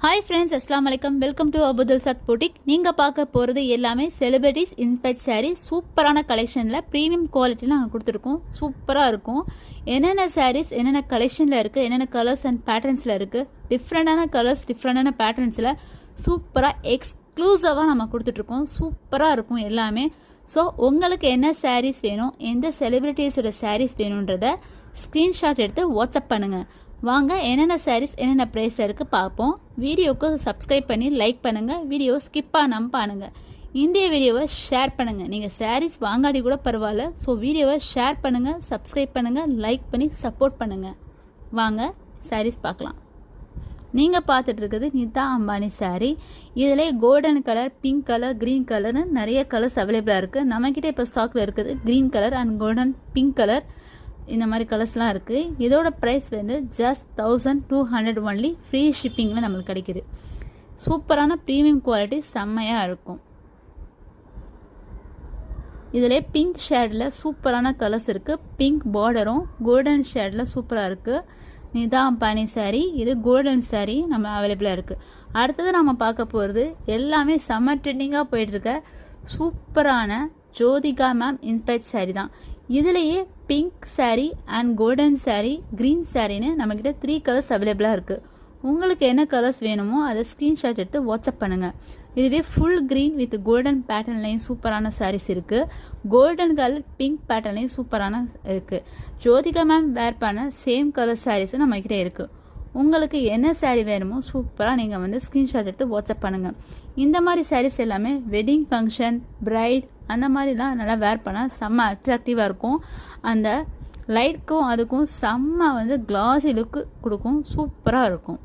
Hi friends, Assalamu alaikum. Welcome to Abudul Sat Boutique. நீங்க பார்க்க போறது எல்லாமே celebrities inspired saree. சூப்பரான கலெக்ஷன்ல பிரீமியம் குவாலிட்டில நாங்க கொடுத்திருக்கோம். சூப்பரா இருக்கும். என்னென்ன sarees என்னென்ன கலெக்ஷன்ல இருக்கு, என்னென்ன கலர்ஸ் அண்ட் பேட்டர்ன்ஸ்ல இருக்கு, டிஃபரண்டான கலர்ஸ், டிஃபரண்டான பேட்டர்ன்ஸ்ல சூப்பரா எக்ஸ்க்ளூசிவா நம்ம கொடுத்துட்டு இருக்கோம். சூப்பரா இருக்கும் எல்லாமே. ஸோ உங்களுக்கு என்ன sarees வேணும், எந்த செலிபிரிட்டிஸோட sarees வேணுன்றத ஸ்க்ரீன்ஷாட் எடுத்து வாட்ஸ்அப் பண்ணுங்க. வாங்க என்னென்ன sarees என்னென்ன ப்ரைஸில் இருக்குது பார்ப்போம். வீடியோவுக்கு சப்ஸ்கிரைப் பண்ணி லைக் பண்ணுங்கள். வீடியோ ஸ்கிப் பண்ணாமல் பாருங்கள். இந்த வீடியோவை ஷேர் பண்ணுங்கள். நீங்கள் sarees வாங்காடி கூட பரவாயில்ல. ஸோ வீடியோவை ஷேர் பண்ணுங்கள், சப்ஸ்கிரைப் பண்ணுங்கள், லைக் பண்ணி சப்போர்ட் பண்ணுங்கள். வாங்க sarees பார்க்கலாம். நீங்கள் பார்த்துட்டு இருக்குது நிதா அம்பானி saree. இதில் golden colour, pink colour, green கலர்னு நிறைய கலர்ஸ் அவைலபிளாக இருக்குது. நம்மக்கிட்ட இப்போ ஸ்டாக்கில் இருக்குது green colour and golden pink colour. இந்த மாதிரி கலர்ஸ்லாம் இருக்குது. இதோட ப்ரைஸ் வந்து ஜஸ்ட் 1200 ஒன்லி. ஃப்ரீ ஷிப்பிங்கில் நம்மளுக்கு கிடைக்குது. சூப்பரான ப்ரீமியம் குவாலிட்டி, செம்மையாக இருக்கும். இதில் பிங்க் ஷேடில் சூப்பரான கலர்ஸ் இருக்குது. பிங்க் பார்டரும் கோல்டன் ஷேடில் சூப்பராக இருக்குது. நிதா அம்பானி saree. இது கோல்டன் saree நம்ம அவைலபிளாக இருக்குது. அடுத்தது நம்ம பார்க்க போகிறது எல்லாமே செம்ம ட்ரெண்டிங்காக போயிட்டுருக்க சூப்பரான ஜோதிகா மேம் இன்ஸ்பைர்ட் saree தான். இதுலேயே pink saree and golden saree, green சாரின்னு நம்மக்கிட்ட 3 கலர்ஸ் அவைலபிளாக இருக்குது. உங்களுக்கு என்ன கலர்ஸ் வேணுமோ அதை ஸ்க்ரீன்ஷாட் எடுத்து வாட்ஸ்அப் பண்ணுங்கள். இதுவே ஃபுல் க்ரீன் வித் கோல்டன் பேட்டர்ன்லேயும் சூப்பரான sarees இருக்குது. கோல்டன் கலர் பிங்க் பேட்டர்ன்லேயும் சூப்பரான இருக்குது. ஜோதிகா மேம் வேர் பண்ண சேம் கலர் சாரீஸும் நம்மக்கிட்ட இருக்குது. உங்களுக்கு என்ன saree வேணுமோ சூப்பராக நீங்கள் வந்து ஸ்க்ரீன்ஷாட் எடுத்து வாட்ஸ்அப் பண்ணுங்கள். இந்த மாதிரி sarees எல்லாமே வெட்டிங் ஃபங்க்ஷன், பிரைட் அந்த மாதிரிலாம் நல்லா வேர் பண்ணால் செம்ம அட்ராக்டிவாக இருக்கும். அந்த லைட்க்கும் அதுக்கும் செம்ம வந்து கிளாஸி லுக்கு கொடுக்கும். சூப்பராக இருக்கும்.